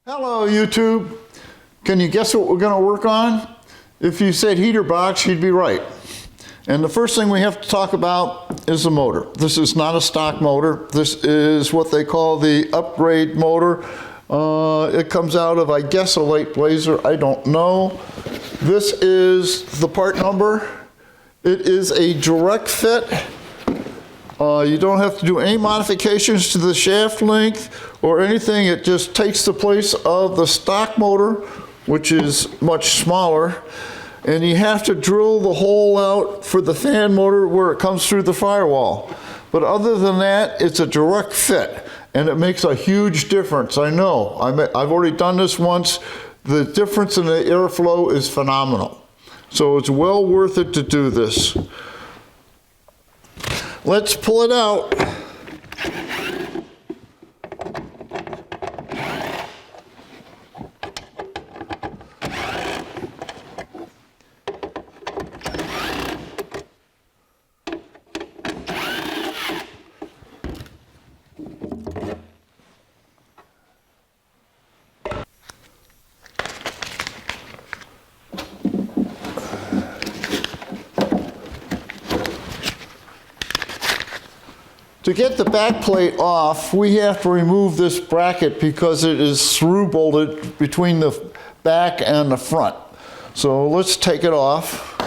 Hello YouTube. Can you guess what we're going to work on? If you said heater box, you'd be right. And the first thing we have to talk about is the motor. This is not a stock motor. This is what they call the upgrade motor. It comes out of, I guess, a late blazer. I don't know. This is the part number. It is a direct fit. You don't have to do any modifications to the shaft length or anything. It just takes the place of the stock motor, which is much smaller. And you have to drill the hole out for the fan motor where it comes through the firewall. But other than that, it's a direct fit. And it makes a huge difference. I know. I've already done this once. The difference in the airflow is phenomenal. So it's well worth it to do this. Let's pull it out. To get the back plate off, we have to remove this bracket because it is through bolted between the back and the front. So let's take it off.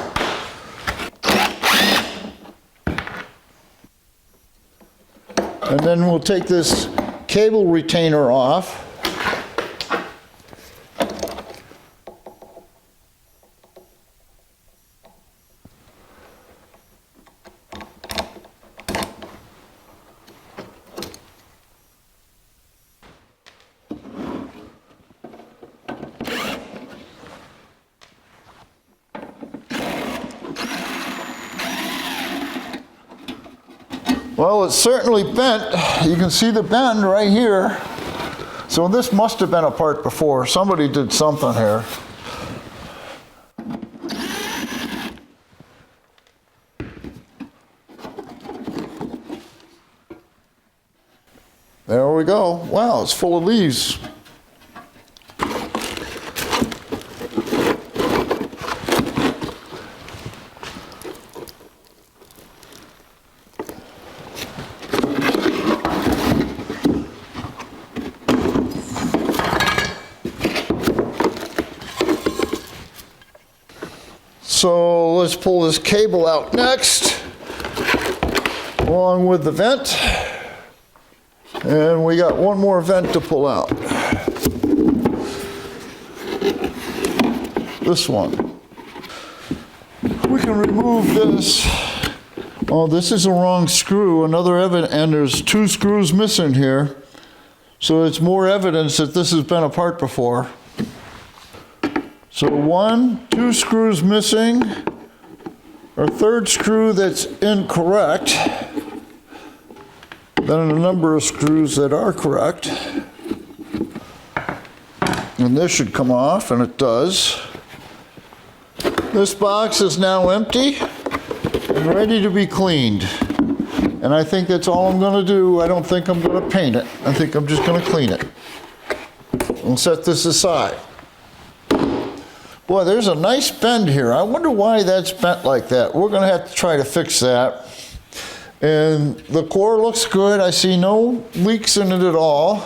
And then we'll take this cable retainer off. Well, it's certainly bent. You can see the bend right here. So this must have been a part before. Somebody did something here. There we go. Wow, it's full of leaves. So let's pull this cable out next, along with the vent. And we got one more vent to pull out. This one. We can remove this. Oh, this is a wrong screw. And there's two screws missing here. So it's more evidence that this has been apart before. So two screws missing, a third screw that's incorrect, then a number of screws that are correct. And this should come off, and it does. This box is now empty and ready to be cleaned. And I think that's all I'm going to do. I don't think I'm going to paint it. I think I'm just going to clean it. And set this aside. Boy, there's a nice bend here. I wonder why that's bent like that. We're going to have to try to fix that. And the core looks good. I see no leaks in it at all.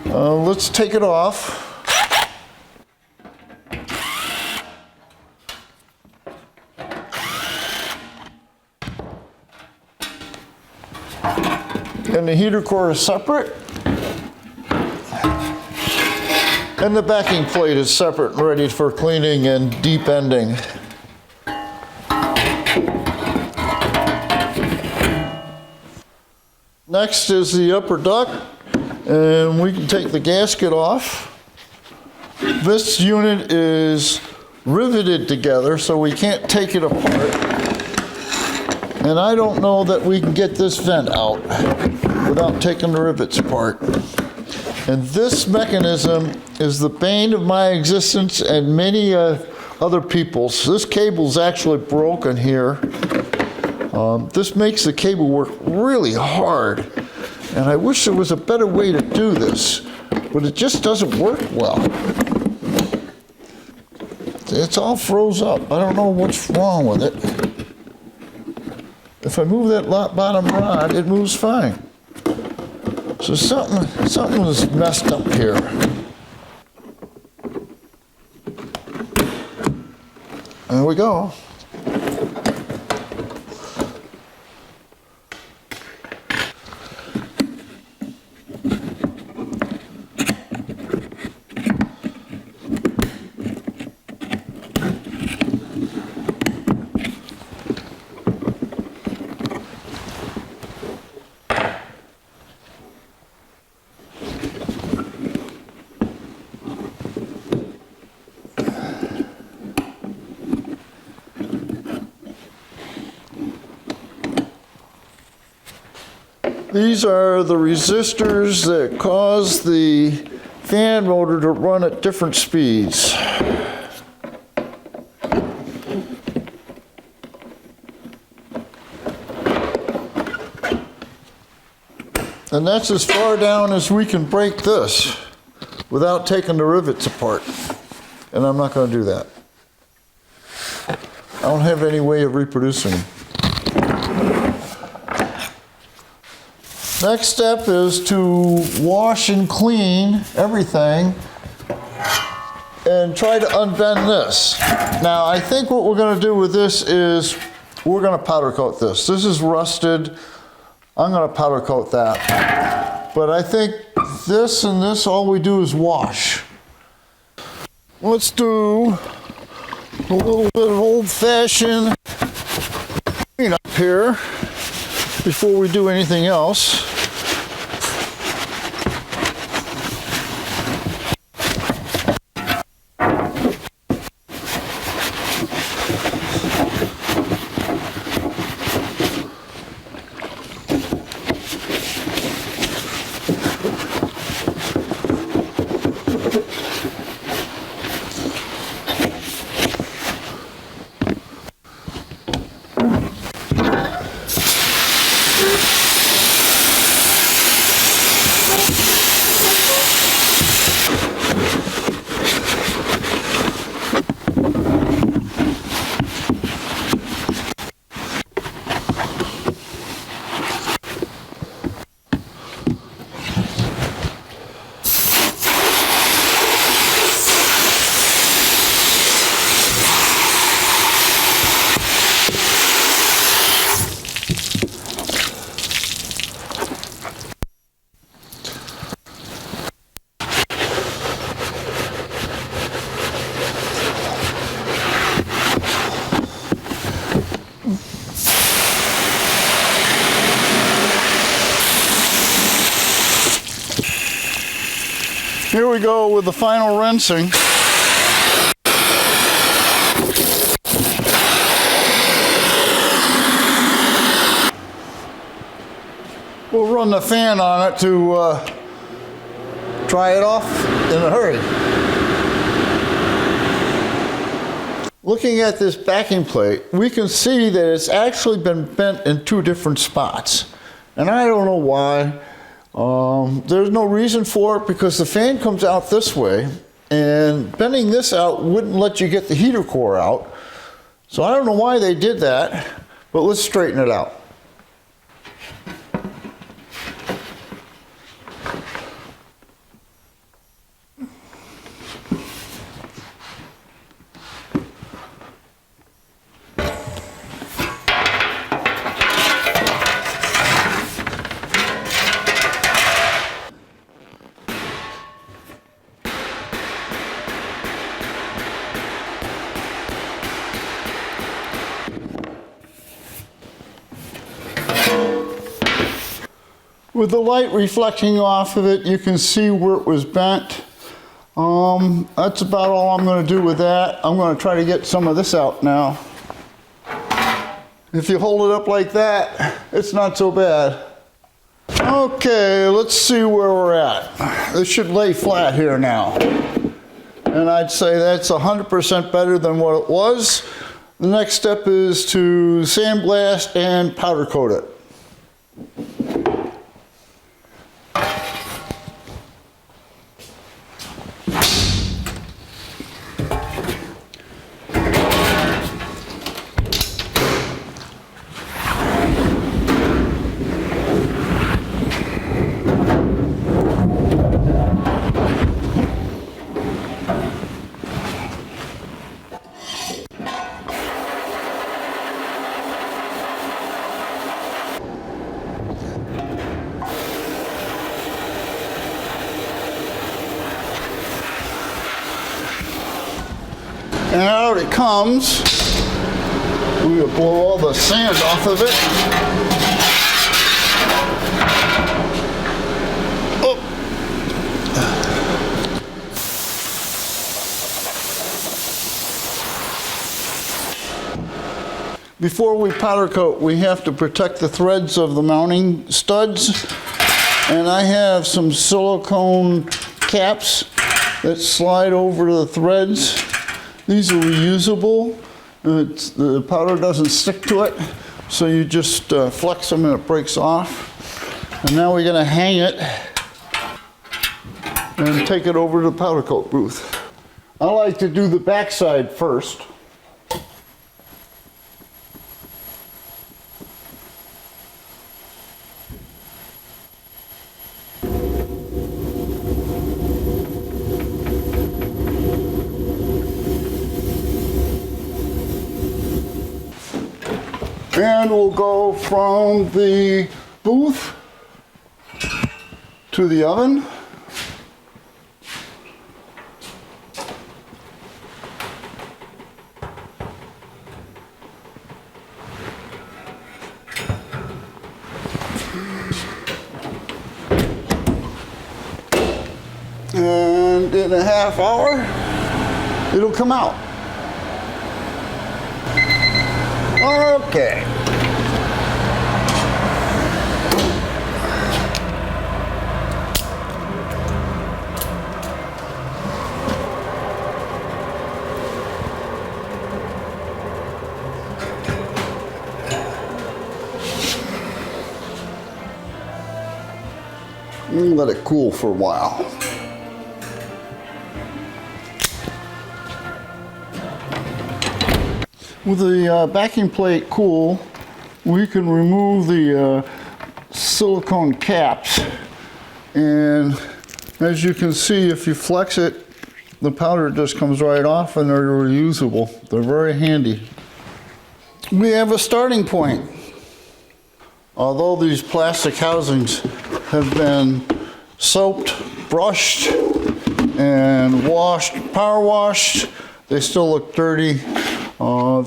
Let's take it off. And the heater core is separate. And the backing plate is separate and ready for cleaning and de-bending. Next is the upper duct, and we can take the gasket off. This unit is riveted together, so we can't take it apart. And I don't know that we can get this vent out without taking the rivets apart. And this mechanism is the bane of my existence and many other people's. This cable's actually broken here. This makes the cable work really hard. And I wish there was a better way to do this. but it just doesn't work well. It's all froze up. I don't know what's wrong with it. If I move that bottom rod, it moves fine. So something was messed up here. There we go. These are the resistors that cause the fan motor to run at different speeds. And that's as far down as we can break this without taking the rivets apart. And I'm not going to do that. I don't have any way of reproducing them. Next step is to wash and clean everything and try to unbend this. Now I think what we're going to do with this is we're going to powder coat this. This is rusted. I'm going to powder coat that. But I think this and this, all we do is wash. Let's do a little bit of old-fashioned cleanup here before we do anything else. Here we go with the final rinsing. We'll run the fan on it to dry it off in a hurry. Looking at this backing plate, we can see that it's actually been bent in two different spots. And I don't know why. There's no reason for it because the fan comes out this way and bending this out wouldn't let you get the heater core out. So I don't know why they did that, but let's straighten it out. With the light reflecting off of it, you can see where it was bent. That's about all I'm going to do with that. I'm going to try to get some of this out now. If you hold it up like that, it's not so bad. Okay, let's see where we're at. This should lay flat here now. And I'd say that's 100% better than what it was. The next step is to sandblast and powder coat it. And out it comes. We're going to blow all the sand off of it. Oh. Before we powder coat, we have to protect the threads of the mounting studs. And I have some silicone caps that slide over the threads. These are reusable. The powder doesn't stick to it, so you just flex them and it breaks off. And now we're going to hang it and take it over to the powder coat booth. I like to do the back side first. And we'll go from the booth to the oven. And in a half hour, it'll come out. Okay. Let it cool for a while. With the backing plate cool, we can remove the silicone caps, and as you can see, if you flex it, the powder just comes right off and they're reusable. They're very handy. We have a starting point. Although these plastic housings have been soaped, brushed, and washed, power washed, they still look dirty.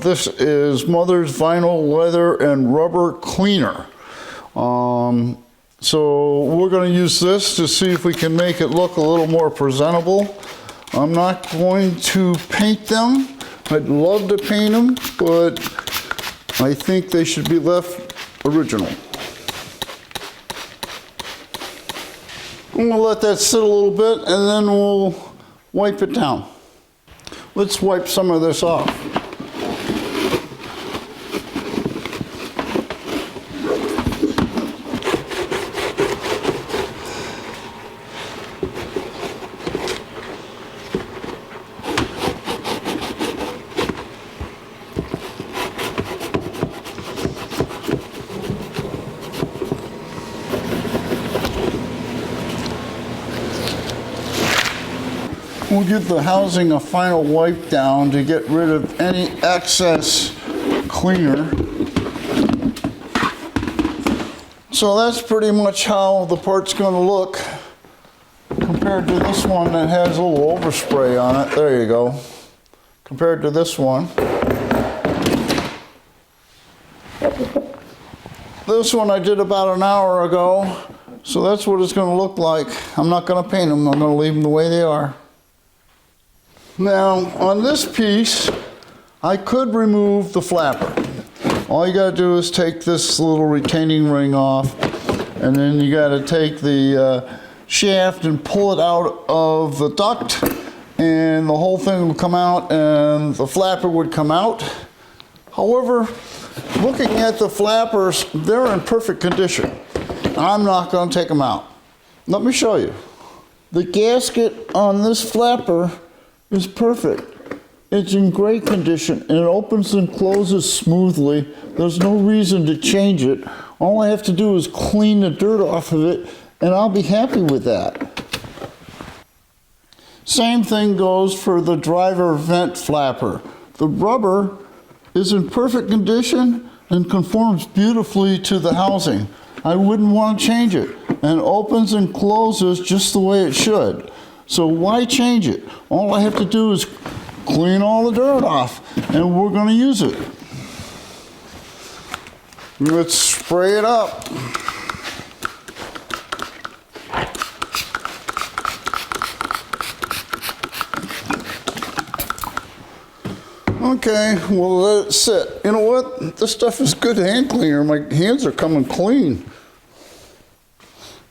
This is Mother's Vinyl Leather and Rubber Cleaner. So we're going to use this to see if we can make it look a little more presentable. I'm not going to paint them. I'd love to paint them, but I think they should be left original. I'm going to let that sit a little bit and then we'll wipe it down. Let's wipe some of this off. We'll give the housing a final wipe down to get rid of any excess cleaner. So that's pretty much how the part's going to look compared to this one that has a little overspray on it. There you go. Compared to this one. This one I did about an hour ago, so that's what it's going to look like. I'm not going to paint them. I'm going to leave them the way they are. Now, on this piece, I could remove the flapper. All you got to do is take this little retaining ring off, and then you got to take the shaft and pull it out of the duct, and the whole thing will come out, and the flapper would come out. However, looking at the flappers, they're in perfect condition. I'm not going to take them out. Let me show you. The gasket on this flapper is perfect. It's in great condition and it opens and closes smoothly. There's no reason to change it. All I have to do is clean the dirt off of it and I'll be happy with that. Same thing goes for the driver vent flapper. The rubber is in perfect condition and conforms beautifully to the housing. I wouldn't want to change it, and opens and closes just the way it should. So why change it? All I have to do is clean all the dirt off, and we're going to use it. Let's spray it up. Okay, we'll let it sit. You know what? This stuff is good hand cleaner. My hands are coming clean.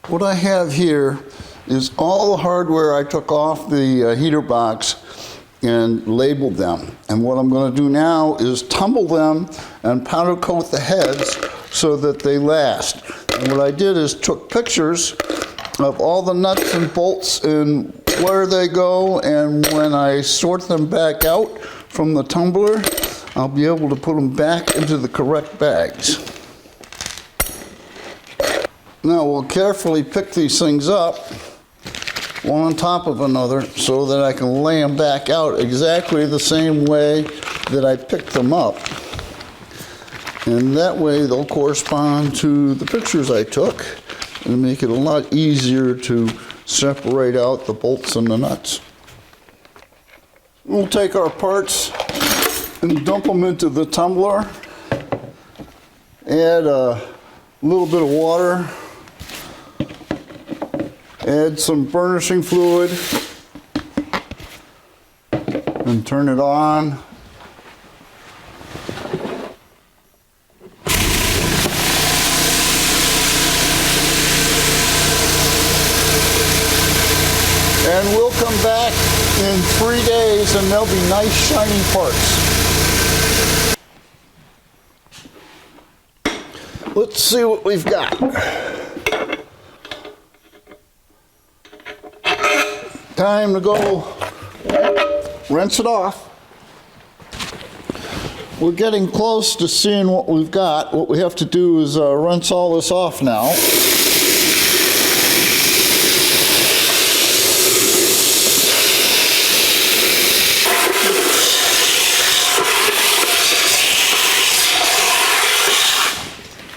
What I have here is all the hardware I took off the heater box and labeled them. And what I'm going to do now is tumble them and powder coat the heads so that they last. And what I did is took pictures of all the nuts and bolts and where they go, and when I sort them back out from the tumbler, I'll be able to put them back into the correct bags. Now we'll carefully pick these things up one on top of another so that I can lay them back out exactly the same way that I picked them up. And that way they'll correspond to the pictures I took and make it a lot easier to separate out the bolts and the nuts. We'll take our parts and dump them into the tumbler. Add a little bit of water. Add some burnishing fluid. And turn it on. And we'll come back in 3 days and they'll be nice shiny parts. Let's see what we've got. Time to go rinse it off. We're getting close to seeing what we've got. What we have to do is rinse all this off now.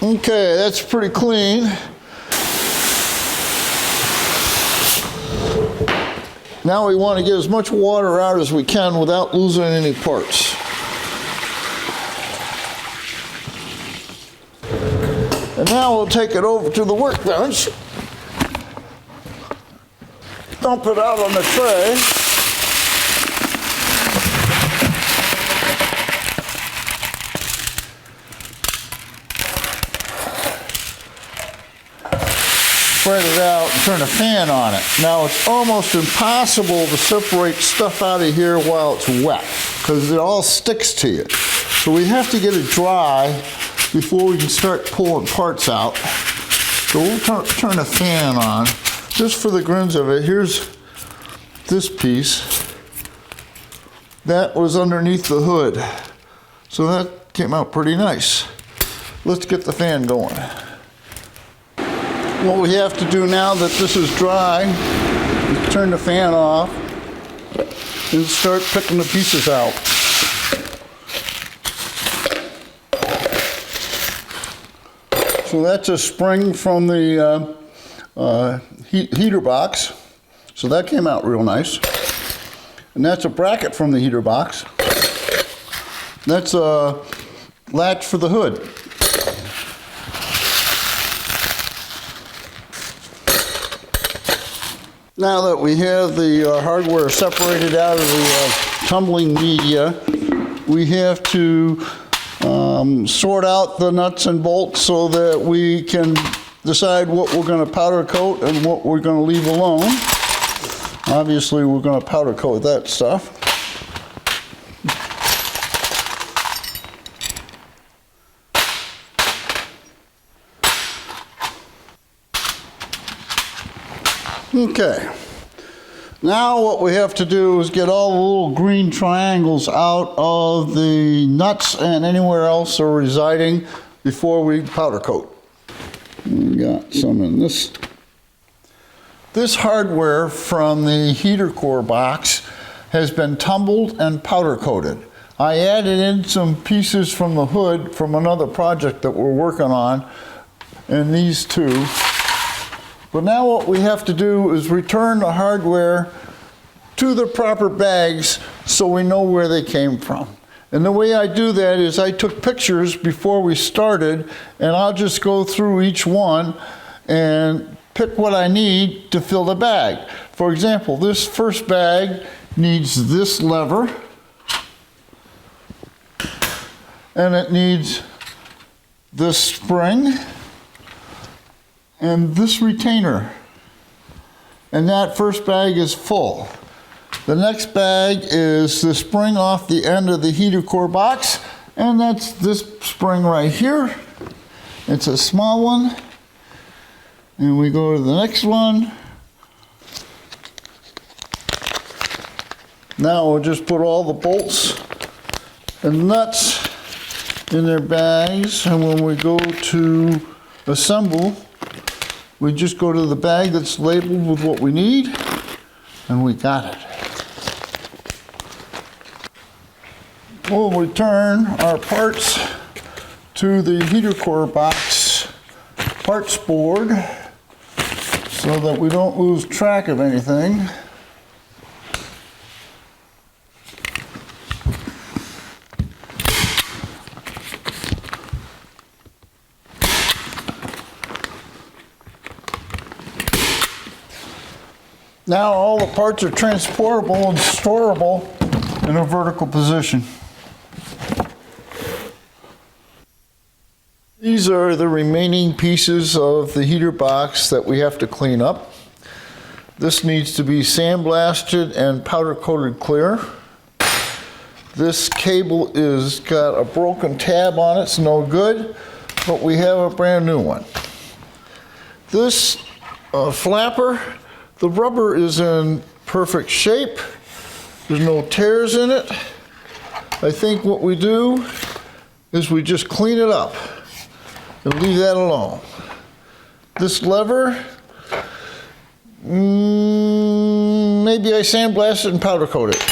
Okay, that's pretty clean. Now we want to get as much water out as we can without losing any parts. And now we'll take it over to the workbench, dump it out on the tray. Spread it out and turn a fan on it. Now it's almost impossible to separate stuff out of here while it's wet because it all sticks to you. So we have to get it dry before we can start pulling parts out. So we'll turn a fan on just for the grins of it. Here's this piece. That was underneath the hood. So that came out pretty nice. Let's get the fan going. What we have to do now that this is dry is turn the fan off and start picking the pieces out. So that's a spring from the heater box. So that came out real nice. And that's a bracket from the heater box. That's a latch for the hood. Now that we have the hardware separated out of the tumbling media, we have to sort out the nuts and bolts so that we can decide what we're going to powder coat and what we're going to leave alone. Obviously, we're going to powder coat that stuff. Okay, now what we have to do is get all the little green triangles out of the nuts and anywhere else they're residing before we powder coat. We got some in this. This hardware from the heater core box has been tumbled and powder coated. I added in some pieces from the hood from another project that we're working on, and these two. But now what we have to do is return the hardware to the proper bags so we know where they came from. And the way I do that is I took pictures before we started, and I'll just go through each one and pick what I need to fill the bag. For example, this first bag needs this lever, and it needs this spring and this retainer. And that first bag is full. The next bag is the spring off the end of the heater core box, and that's this spring right here. It's a small one. And we go to the next one. Now we'll just put all the bolts and nuts in their bags, and when we go to assemble, we just go to the bag that's labeled with what we need, and we got it. We'll return our parts to the heater core box parts board so that we don't lose track of anything. Now all the parts are transportable and storable in a vertical position. These are the remaining pieces of the heater box that we have to clean up. This needs to be sandblasted and powder coated clear. This cable is got a broken tab on it, it's no good, but we have a brand new one. This flapper, the rubber is in perfect shape. There's no tears in it. I think what we do is we just clean it up and leave that alone. This lever, maybe I sandblast it and powder coat it.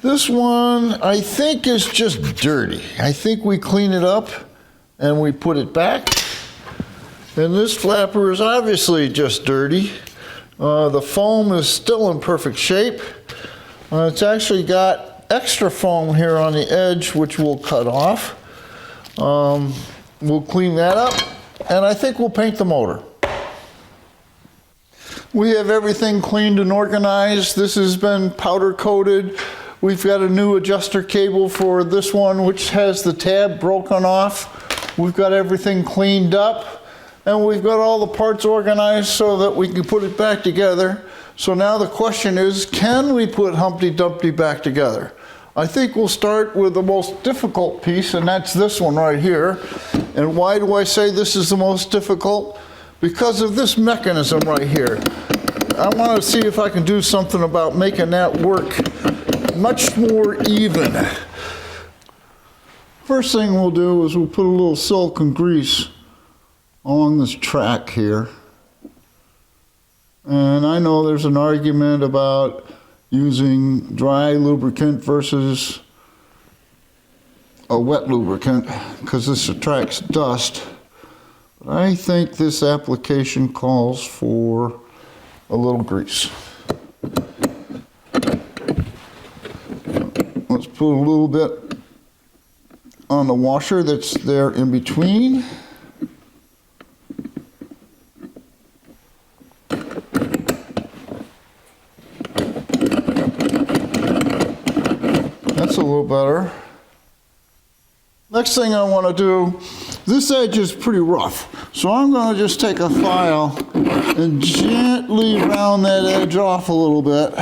This one, I think is just dirty. I think we clean it up and we put it back. And this flapper is obviously just dirty. The foam is still in perfect shape. It's actually got extra foam here on the edge, which we'll cut off. We'll clean that up, and I think we'll paint the motor. We have everything cleaned and organized. This has been powder coated. We've got a new adjuster cable for this one, which has the tab broken off. We've got everything cleaned up, and we've got all the parts organized so that we can put it back together. So now the question is, can we put Humpty Dumpty back together? I think we'll start with the most difficult piece, and that's this one right here. And why do I say this is the most difficult? Because of this mechanism right here. I want to see if I can do something about making that work much more even. First thing we'll do is we'll put a little silicone grease along this track here. And I know there's an argument about using dry lubricant versus a wet lubricant because this attracts dust. But I think this application calls for a little grease. Let's put a little bit on the washer that's there in between. That's a little better. Next thing I want to do, this edge is pretty rough. So I'm going to just take a file and gently round that edge off a little bit.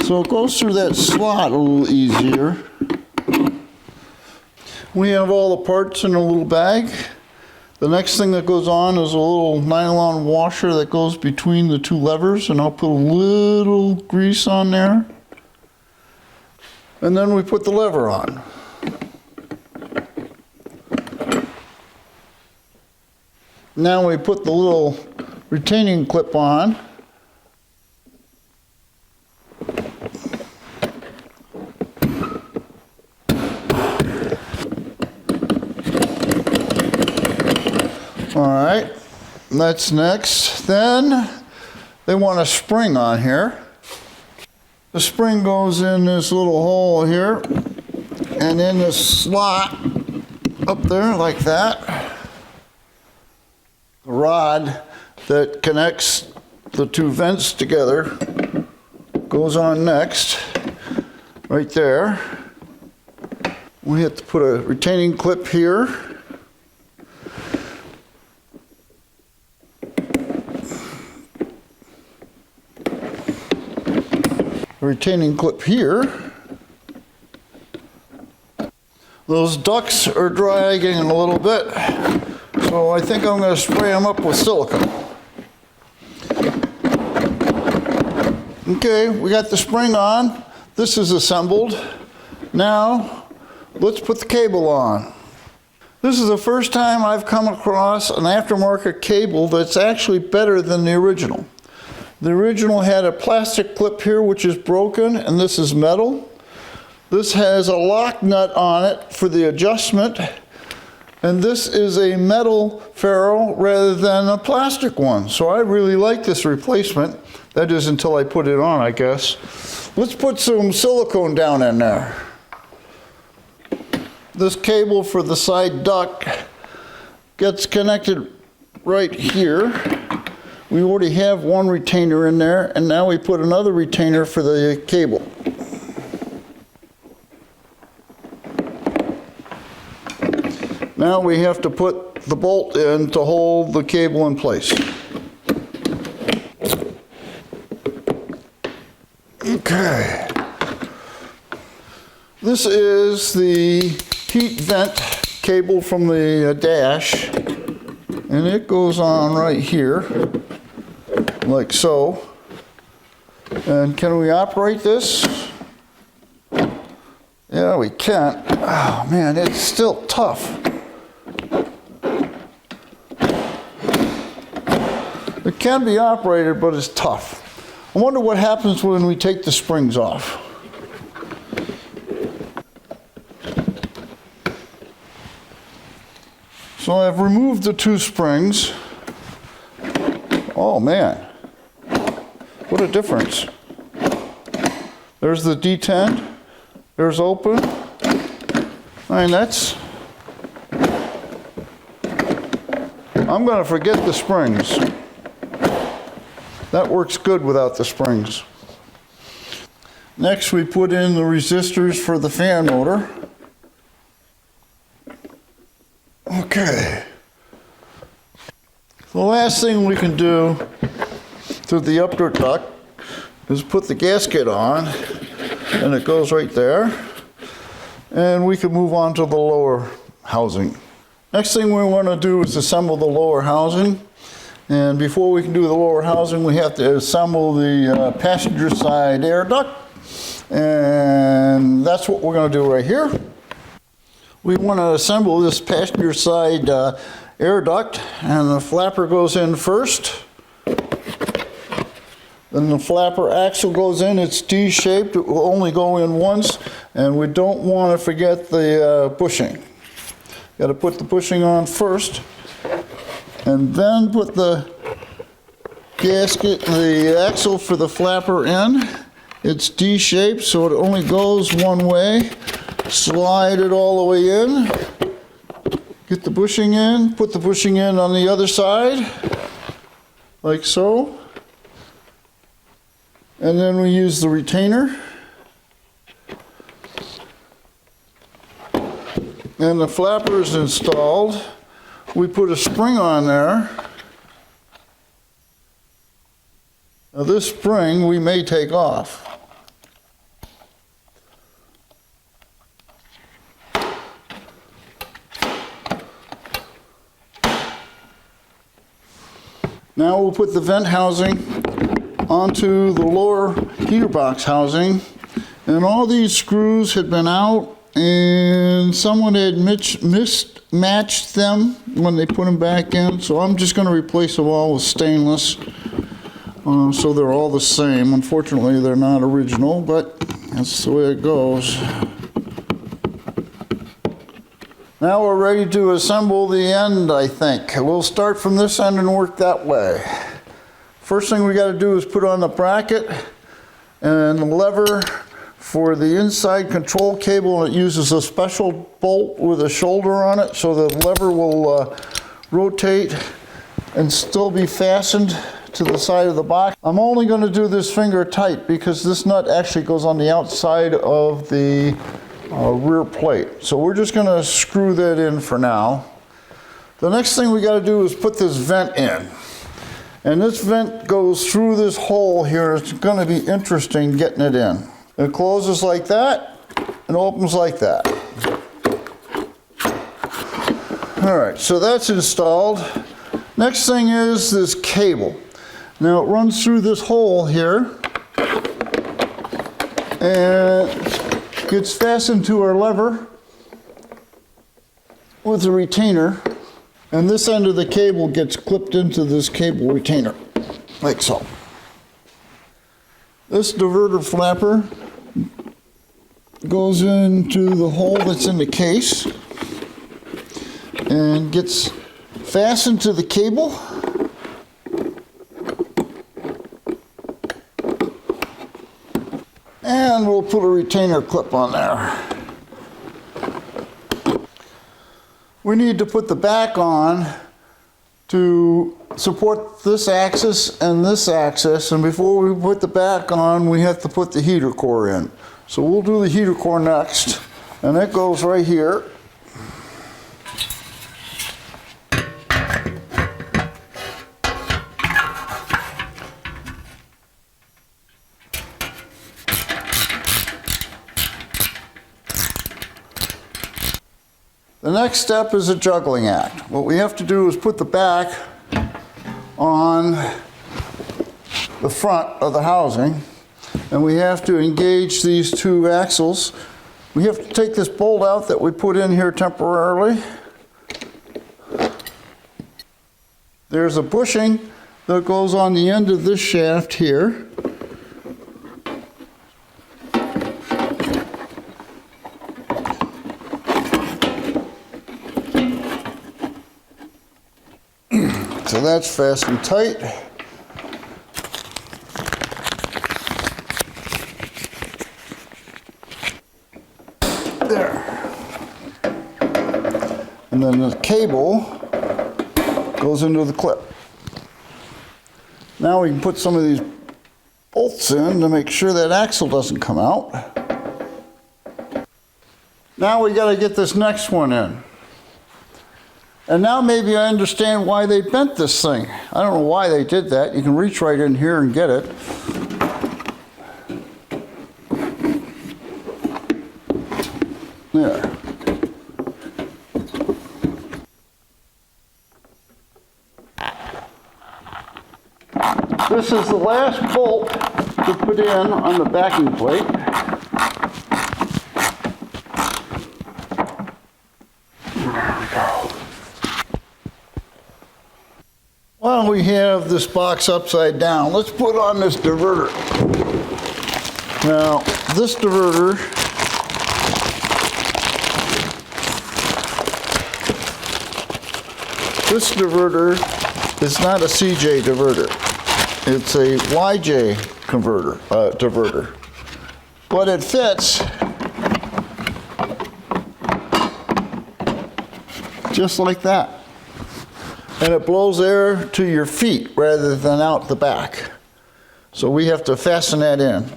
So it goes through that slot a little easier. We have all the parts in a little bag. The next thing that goes on is a little nylon washer that goes between the two levers, and I'll put a little grease on there. And then we put the lever on. Now we put the little retaining clip on. All right, that's next. Then they want a spring on here. The spring goes in this little hole here, and in this slot up there like that. The rod that connects the two vents together goes on next, right there. We have to put a retaining clip here. A retaining clip here. Those ducts are dragging a little bit, so I think I'm going to spray them up with silicone. Okay, we got the spring on. This is assembled. Now, let's put the cable on. This is the first time I've come across an aftermarket cable that's actually better than the original. The original had a plastic clip here which is broken, and this is metal. This has a lock nut on it for the adjustment, and this is a metal ferrule rather than a plastic one. So I really like this replacement. That is until I put it on, I guess. Let's put some silicone down in there. This cable for the side duct gets connected right here. We already have one retainer in there, and now we put another retainer for the cable. Now we have to put the bolt in to hold the cable in place. Okay. This is the heat vent cable from the dash, and it goes on right here, like so. And can we operate this? Yeah, we can. Oh man, it's still tough. It can be operated, but it's tough. I wonder what happens when we take the springs off. So I've removed the two springs. Oh man, what a difference. There's the detent, there's open. I mean, I'm gonna forget the springs. That works good without the springs. Next, we put in the resistors for the fan motor. Okay. The last thing we can do to the upper duct is put the gasket on, and it goes right there. And we can move on to the lower housing. Next thing we want to do is assemble the lower housing. And before we can do the lower housing, we have to assemble the passenger side air duct. And that's what we're going to do right here. We want to assemble this passenger side air duct, and the flapper goes in first. Then the flapper axle goes in. It's D-shaped. It will only go in once, and we don't want to forget the bushing. Got to put the bushing on first, and then put the gasket, the axle for the flapper in. It's D-shaped, so it only goes one way. Slide it all the way in. Get the bushing in, put the bushing in on the other side, like so. And then we use the retainer. And the flapper is installed. We put a spring on there. Now this spring we may take off. Now we'll put the vent housing onto the lower heater box housing, and all these screws had been out, and someone had mismatched them when they put them back in, so I'm just going to replace them all with stainless, so they're all the same. Unfortunately, they're not original, but that's the way it goes. Now we're ready to assemble the end, I think. We'll start from this end and work that way. First thing we got to do is put on the bracket, and the lever for the inside control cable. It uses a special bolt with a shoulder on it, so the lever will rotate and still be fastened to the side of the box. I'm only going to do this finger tight because this nut actually goes on the outside of the rear plate. So we're just going to screw that in for now. The next thing we got to do is put this vent in. And this vent goes through this hole here. It's going to be interesting getting it in. It closes like that and opens like that. All right, so that's installed. Next thing is this cable. Now it runs through this hole here and gets fastened to our lever with a retainer, and this end of the cable gets clipped into this cable retainer, like so. This diverter flapper goes into the hole that's in the case and gets fastened to the cable. And we'll put a retainer clip on there. We need to put the back on to support this axis and this axis, and before we put the back on, we have to put the heater core in. So we'll do the heater core next, and that goes right here. The next step is a juggling act. What we have to do is put the back on the front of the housing, and we have to engage these two axles. We have to take this bolt out that we put in here temporarily. There's a bushing that goes on the end of this shaft here. So that's fastened tight. There. And then the cable goes into the clip. Now we can put some of these bolts in to make sure that axle doesn't come out. Now we got to get this next one in. And now maybe I understand why they bent this thing. I don't know why they did that. You can reach right in here and get it. There. This is the last bolt to put in on the backing plate. While we have this box upside down, let's put on this diverter. Now, this diverter is not a CJ diverter. It's a YJ diverter. But it fits just like that. And it blows air to your feet rather than out the back. So we have to fasten that in.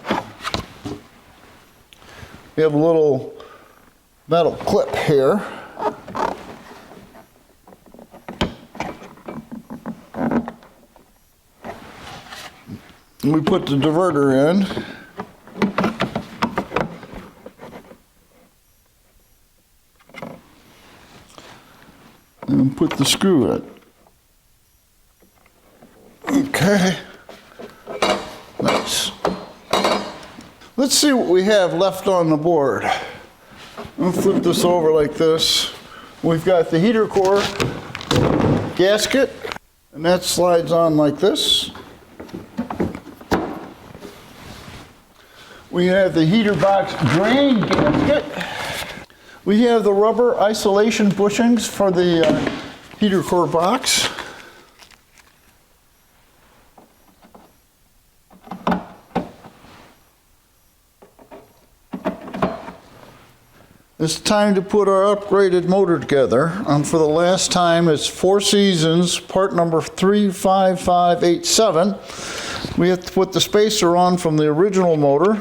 We have a little metal clip here. And we put the diverter in. And put the screw in. Okay, nice. Let's see what we have left on the board. I'll flip this over like this. We've got the heater core gasket, and that slides on like this. We have the heater box drain gasket. We have the rubber isolation bushings for the heater core box. It's time to put our upgraded motor together. And for the last time, it's Four Seasons, part number 35587. We have to put the spacer on from the original motor.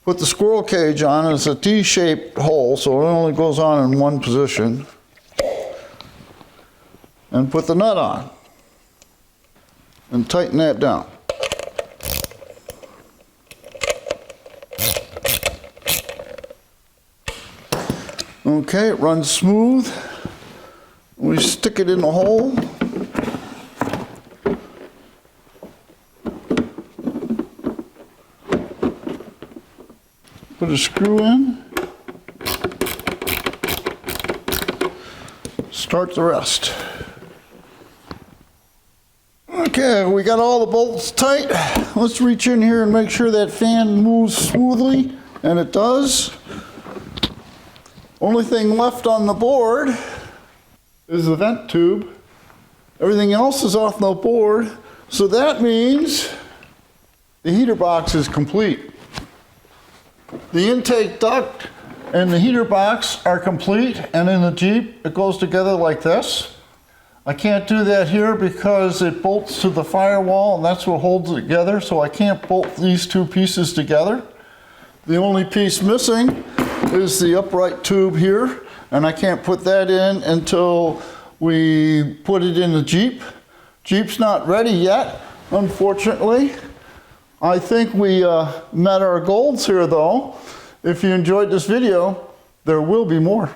Put the squirrel cage on. It's a T-shaped hole, so it only goes on in one position. And put the nut on. And tighten that down. Okay, it runs smooth. We stick it in the hole. Put a screw in. Start the rest. Okay, we got all the bolts tight. Let's reach in here and make sure that fan moves smoothly, and it does. Only thing left on the board is the vent tube. Everything else is off the board, so that means the heater box is complete. The intake duct and the heater box are complete, and in the Jeep it goes together like this. I can't do that here because it bolts to the firewall, and that's what holds it together, so I can't bolt these two pieces together. The only piece missing is the upright tube here, and I can't put that in until we put it in the Jeep. Jeep's not ready yet, unfortunately. I think we met our goals here though. If you enjoyed this video, there will be more.